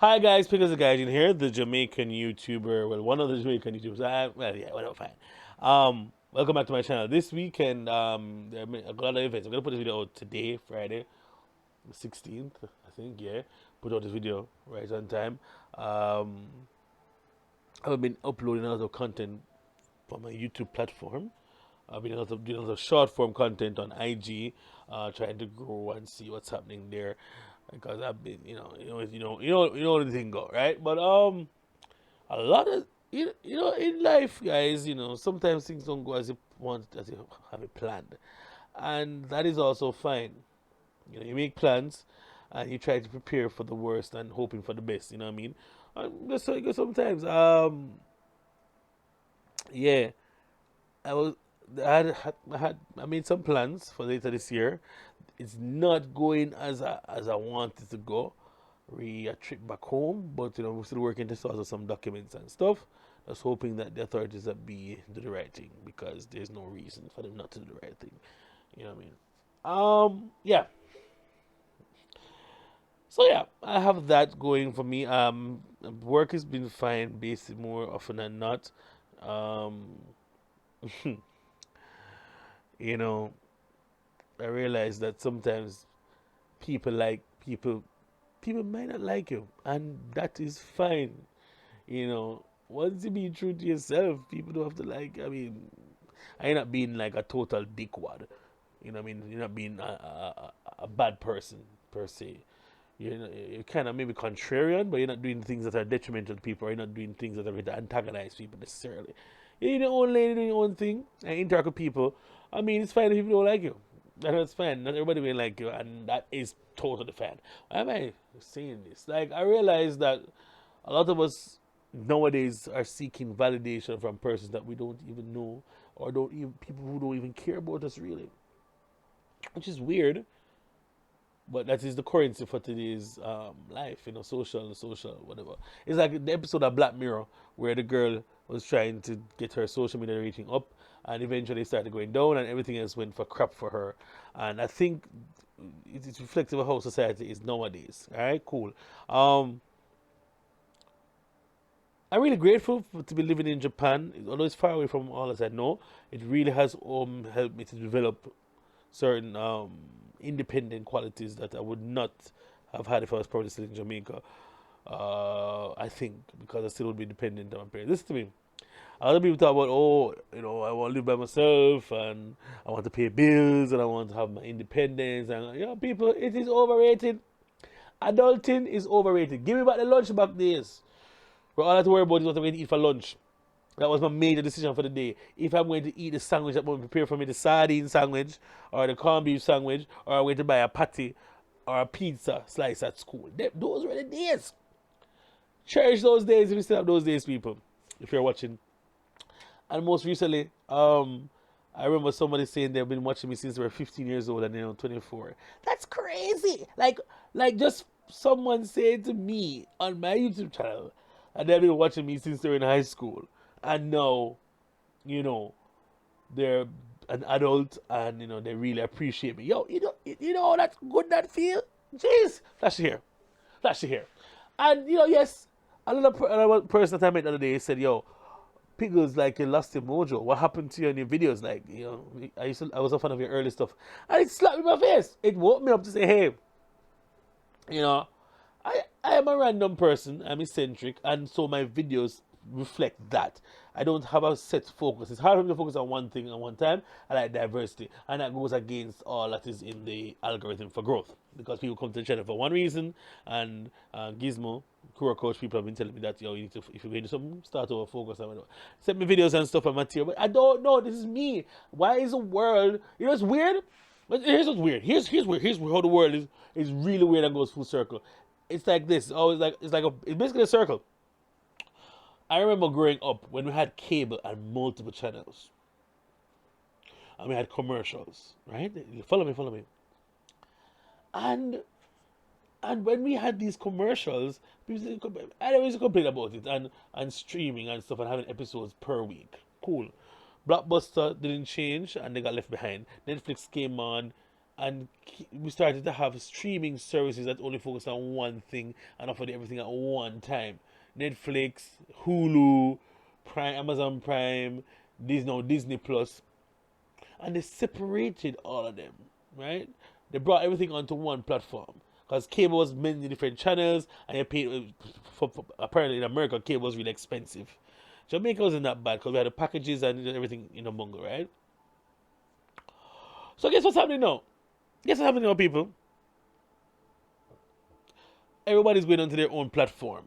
Hi guys, Pickles the Gaijin here, the Jamaican YouTuber. Well, one of the Jamaican YouTubers. Whatever, fine. Welcome back to my channel. This weekend, there are a lot of events. I'm gonna put this video out today, Friday, the 16th, I think. Yeah, put out this video right on time. Um, I've been uploading a lot of content from my YouTube platform. I've been doing a lot of short form content on IG, trying to grow and see what's happening there, because I've been, the thing go right. But a lot of in life, guys, sometimes things don't go as you want, as you have it planned, and that is also fine. You make plans, and you try to prepare for the worst and hoping for the best. You know what I mean? Just so sometimes, yeah, I was. I made some plans for later this year. It's not going as I wanted to go. A trip back home, but we're still working to sort out some documents and stuff. Just hoping that the authorities that be do the right thing, because there's no reason for them not to do the right thing. You know what I mean? Yeah. So yeah, I have that going for me. Work has been fine, basically more often than not. Um, you know, I realize that sometimes people like people might not like you, and that is fine. Once you be true to yourself, people don't have to like. I mean, I'm not being like a total dickwad. You know what I mean? You're not being a bad person per se. You're kind of maybe contrarian, but you're not doing things that are detrimental to people, or you're not doing things that are going to antagonize people necessarily. You're in your own lane, doing your own thing, and interact with people. I mean, it's fine if people don't like you. That's fine. Not everybody will like you, and that is totally fine. Why am I saying this? Like, I realize that a lot of us nowadays are seeking validation from persons that we don't even know, or don't even people who don't even care about us really, which is weird. But that is the currency for today's life, social, whatever. It's like the episode of Black Mirror where the girl was trying to get her social media rating up, and eventually started going down, and everything else went for crap for her. And I think it's reflective of how society is nowadays. All right, cool. Um, I'm really grateful to be living in Japan. Although it's far away from all as I know, it really has helped me to develop certain independent qualities that I would not have had if I was probably still in Jamaica. I think, because I still would be dependent on my parents. Listen to me. A lot of people talk about, oh, I want to live by myself, and I want to pay bills, and I want to have my independence. And, people, it is overrated. Adulting is overrated. Give me back the lunch back days, where all I have to worry about is what I'm going to eat for lunch. That was my major decision for the day. If I'm going to eat the sandwich that mom prepared for me, the sardine sandwich, or the corned beef sandwich, or I'm going to buy a patty or a pizza slice at school. Those were the days. Cherish those days if you still have those days, people. If you're watching. And most recently, I remember somebody saying they've been watching me since they were 15 years old and they're 24. That's crazy. Like just someone saying to me on my YouTube channel, and they've been watching me since they were in high school. And now, you know, they're an adult, and they really appreciate me. Yo, how that good that feel? Jeez, flash here. And yes, another person that I met the other day said, "Yo, Piggles, like, you lost your mojo. What happened to you in your videos? Like, I was a fan of your early stuff." And it slapped me in my face. It woke me up to say, "Hey, you know, I am a random person. I'm eccentric, and so my videos reflect that. I don't have a set focus. It's hard for me to focus on one thing at one time. I like diversity, and that goes against all that is in the algorithm for growth, because people come to the channel for one reason. And Gizmo, career coach, people have been telling me that, you need to, if you're going to do something, start over, focus on whatever. Send me videos and stuff and material, but I don't know. This is me. Why is the world? It's weird. But here's what's weird. Here's how the world is really weird and goes full circle. It's like this. It's basically a circle. I remember growing up when we had cable and multiple channels, and we had commercials, right? Follow me. And when we had these commercials, I used to complain about it, and streaming and stuff, and having episodes per week. Cool. Blockbuster didn't change, and they got left behind. Netflix came on, and we started to have streaming services that only focus on one thing and offer everything at one time. Netflix, Hulu, Prime, Amazon Prime, Disney Plus, and they separated all of them, right? They brought everything onto one platform because cable was many different channels, and you paid apparently in America cable was really expensive. Jamaica wasn't that bad because we had the packages and everything in a bungle, right? So guess what's happening now? Guess what's happening now, people? Everybody's going onto their own platform.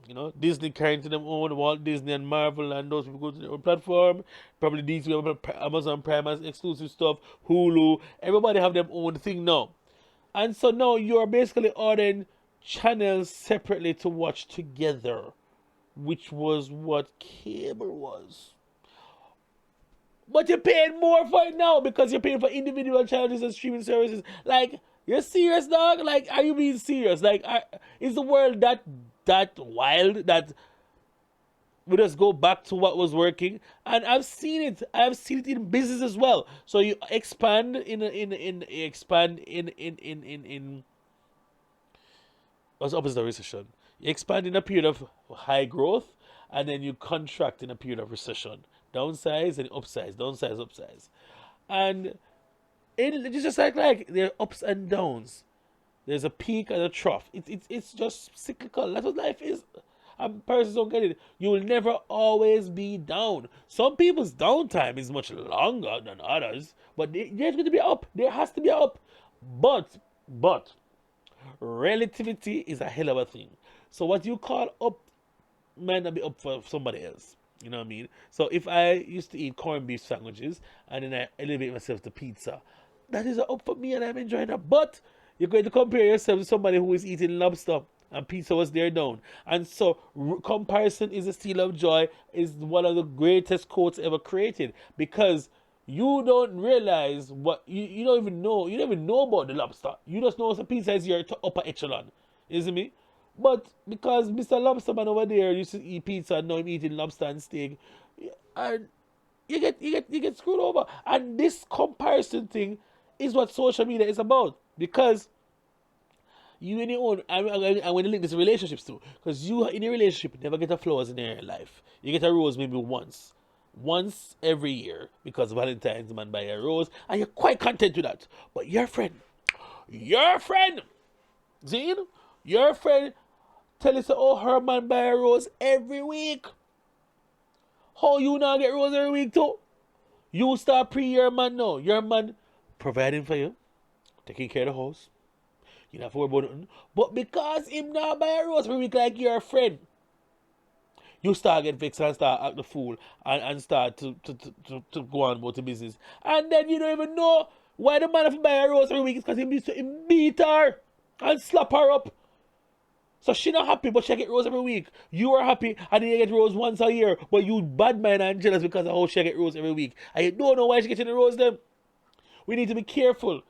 You know, Disney carrying to them own, Walt Disney and Marvel and those people go to their own platform. Probably these Amazon Prime has exclusive stuff, Hulu. Everybody have their own thing now. And so now you're basically ordering channels separately to watch together, which was what cable was. But you're paying more for it now because you're paying for individual channels and streaming services. Like, you're serious, dog? Like, are you being serious? Like, is the world that wild that we just go back to what was working? And I've seen it. I've seen it in business as well. So you expand in what's opposite of recession? You expand in a period of high growth, and then you contract in a period of recession. Downsize and upsize, downsize, upsize. And it's just like there are ups and downs. There's a peak and a trough. It's just cyclical. That's what life is. And persons don't get it. You will never always be down. Some people's downtime is much longer than others, but there's going to be up. There has to be up. But relativity is a hell of a thing. So what you call up might not be up for somebody else. You know what I mean? So if I used to eat corned beef sandwiches and then I elevate myself to pizza, that is up for me and I'm enjoying that. But you're going to compare yourself to somebody who is eating lobster and pizza was there down. And so comparison is a steal of joy is one of the greatest quotes ever created, because you don't realize what you don't even know. You don't even know about the lobster. You just know the pizza is your upper echelon. You see me? But because Mr. Lobster Man over there used to eat pizza and now I'm eating lobster and steak, and you get screwed over. And this comparison thing is what social media is about, because you in your own, I'm going to link this to relationships too, because you in a relationship never get a flowers in your life. You get a rose maybe once every year, because Valentine's man buy a rose and you're quite content with that. But your friend, Zane, your friend tell us, oh, her man buy a rose every week. How you now get rose every week too? You start your man now. Your man providing for you, taking care of the house. You don't have to worry about nothing. But because him now buy a rose every week like your friend, you start get vexed and start act the fool and start to go on about the business. And then you don't even know why the man have to buy a rose every week. It's because he beat her and slap her up. So she not happy, but she get rose every week. You are happy, and then you get rose once a year, but you bad man and jealous because of how she get rose every week. And you don't know why she getting the rose them. We need to be careful.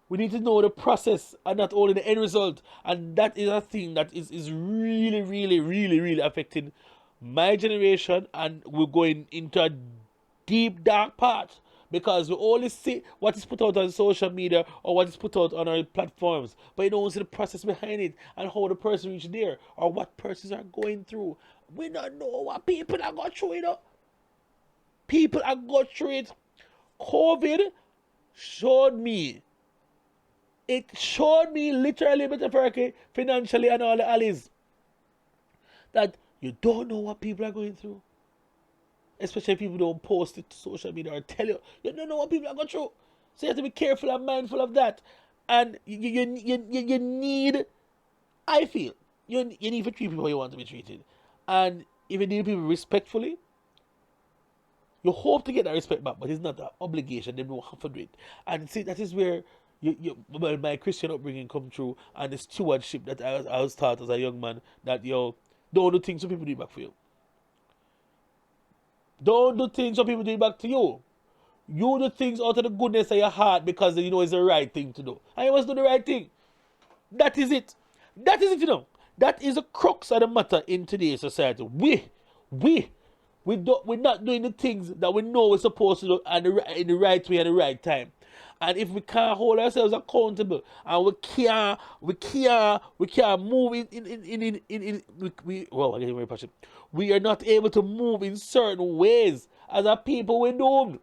We need to know the process and not only the end result. And that is a thing that is really, really, really, really affecting my generation, and we're going into a deep, dark part. Because we only see what is put out on social media or what is put out on our platforms, but you don't see the process behind it and how the person reached there or what persons are going through. We don't know what people are going through, you know. People are going through it. COVID showed me. It showed me literally, metaphorically, financially, and all the alleys, that you don't know what people are going through. Especially if people don't post it to social media or tell you. You don't know what people are going through. So you have to be careful and mindful of that. And you need, I feel, you need to treat people how you want to be treated. And if you deal with people respectfully, you hope to get that respect back, but it's not an obligation. They don't have to do it. And see, that is where my Christian upbringing come through, and the stewardship that I was taught as a young man, that don't do things so people do it back for you. Don't do things so people do it back to you. You do things out of the goodness of your heart because you know it's the right thing to do. And you must do the right thing. That is it. That is it, you know. That is the crux of the matter in today's society. We're not doing the things that we know we're supposed to do in the right way at the right time. And if we can't hold ourselves accountable and we can't move well, I get very passionate. We are not able to move in certain ways. As a people, we're doomed.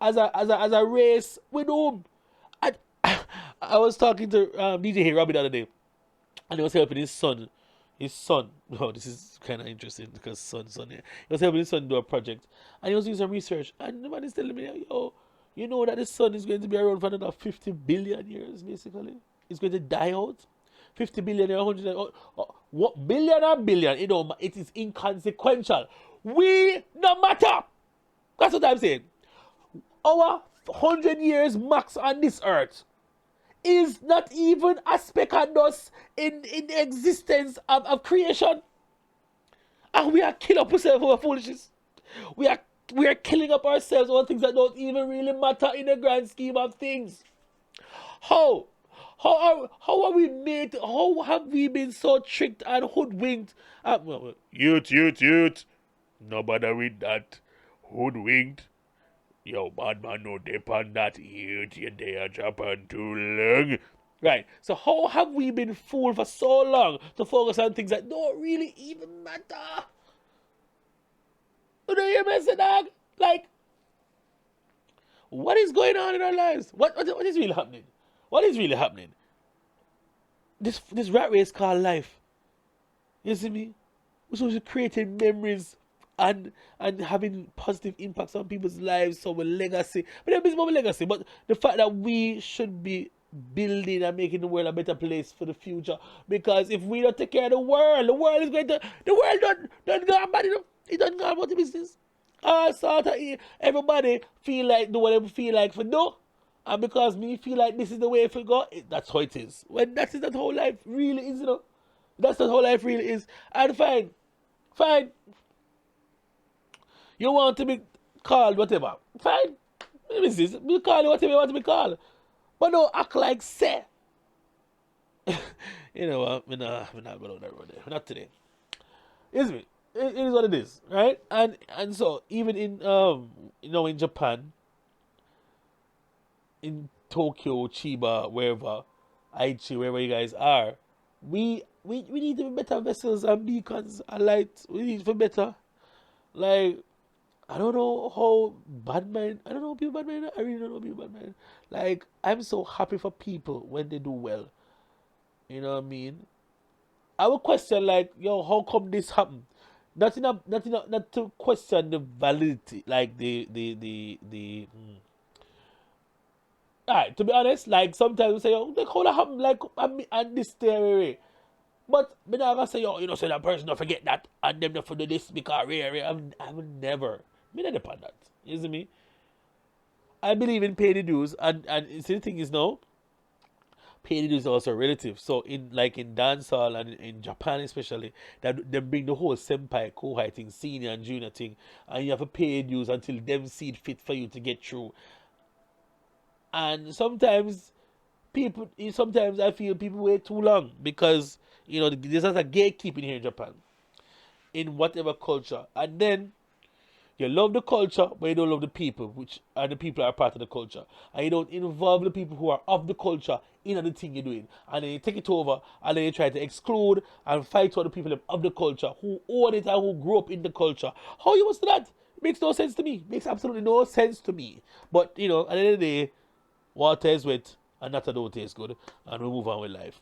As a race, we're doomed. I, I was talking to DJ Hey Robbie the other day, and he was helping his son. His son. Oh, this is kind of interesting because son, yeah. He was helping his son do a project, and he was doing some research. And the man is telling me, yo, you know that the sun is going to be around for another 50 billion years, basically. It's going to die out. 50 billion or 100. What billion or billion? It is inconsequential. We no matter. That's what I'm saying. Our 100 years max on this earth is not even a speck of dust in the existence of creation. And we are killing up ourselves over foolishness. We are killing up ourselves over things that don't even really matter in the grand scheme of things. How? How are we made? How have we been so tricked and hoodwinked? Youth. Nobody with that. Hoodwinked. Yo, bad man, no depend that youth. You dare Japan too long. Right. So how have we been fooled for so long to focus on things that don't really even matter? You know what I'm saying, dog? Like, what is going on in our lives? What is really happening? What is really happening? This rat race called life. You see me? We're supposed to creating memories and having positive impacts on people's lives, so we're legacy. But it's more legacy. But the fact that we should be building and making the world a better place for the future. Because if we don't take care of the world is going to the world don't go bad enough. It doesn't go about the business. Sort of everybody feel like do whatever feel like for do. And because me feel like this is the way it go, that's how it is. When that is not how life really is, you know. That's not how life really is. And fine. You want to be called whatever. Fine. Be called whatever you want to be called. But don't act like say. You know what? We're not going there. We're not today. Is me. It is what it is, right? And so even in in Japan, in Tokyo, Chiba, wherever, Aichi, wherever you guys are, we need to be better vessels and beacons and light. We need to be better. Like, I don't know how bad mind. I don't know people bad mind. I really don't know people bad mind. Like, I'm so happy for people when they do well. You know what I mean? I would question like, yo, how come this happened? Not to question the validity, like Alright, to be honest, like sometimes we say, yo, like how that happened, like and this theory. But me not gonna say, yo, say that person don't forget that and them not for do this because I will never. Me not depend that. You see me? I believe in pay the dues and see the thing is now, pay the dues is also relative. So in dancehall and in Japan especially, that they bring the whole senpai, kohai thing, senior and junior thing, and you have to pay dues until them see it fit for you to get through. And sometimes I feel people wait too long because there's not a gatekeeping here in Japan in whatever culture, and then you love the culture but you don't love the people, and the people are part of the culture, and you don't involve the people who are of the culture in the thing you're doing, and then you take it over and then you try to exclude and fight for the people of the culture who own it and who grew up in the culture. How you must do that? It makes no sense to me. It makes absolutely no sense to me. But at the end of the day, water is wet and that don't taste good, and we move on with life.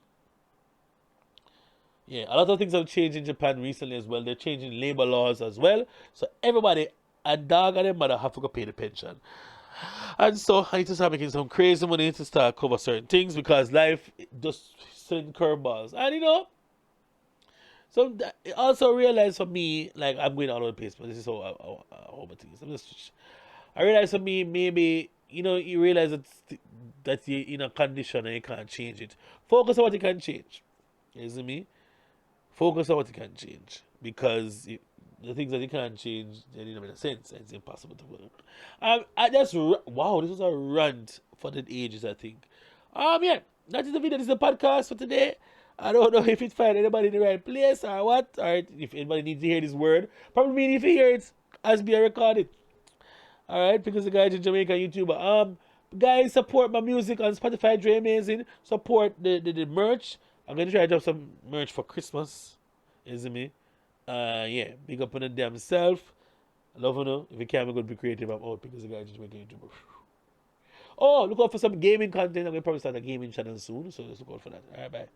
Yeah, a lot of things have changed in Japan recently as well. They're changing labor laws as well. So everybody, a dog and their mother have to go pay the pension. And so I need to start making some crazy money to start cover certain things because life just sends curveballs. And so also realize for me, like I'm going all over the place, but this is how my things. I realize for me, maybe you realize that you're in a condition and you can't change it. Focus on what you can change. You see me? Focus on what you can change because the things that you can't change, they don't make sense. It's impossible to do. Wow, this was a rant for the ages, I think. Yeah, that is the video. This is the podcast for today. I don't know if it find anybody in the right place or what, or if anybody needs to hear this word. Probably need to hear it as being recorded. Alright, because the guy's a Jamaican YouTuber. Guys, support my music on Spotify, Dre Amazing. Support the merch. I'm gonna try to drop some merch for Christmas. Is it me? Yeah, big up on the damn self. Love you know. If you can, we're gonna be creative. I'm out because the guy just making YouTube. Oh, look out for some gaming content. I'm gonna probably start a gaming channel soon, so let's look out for that. Alright, bye.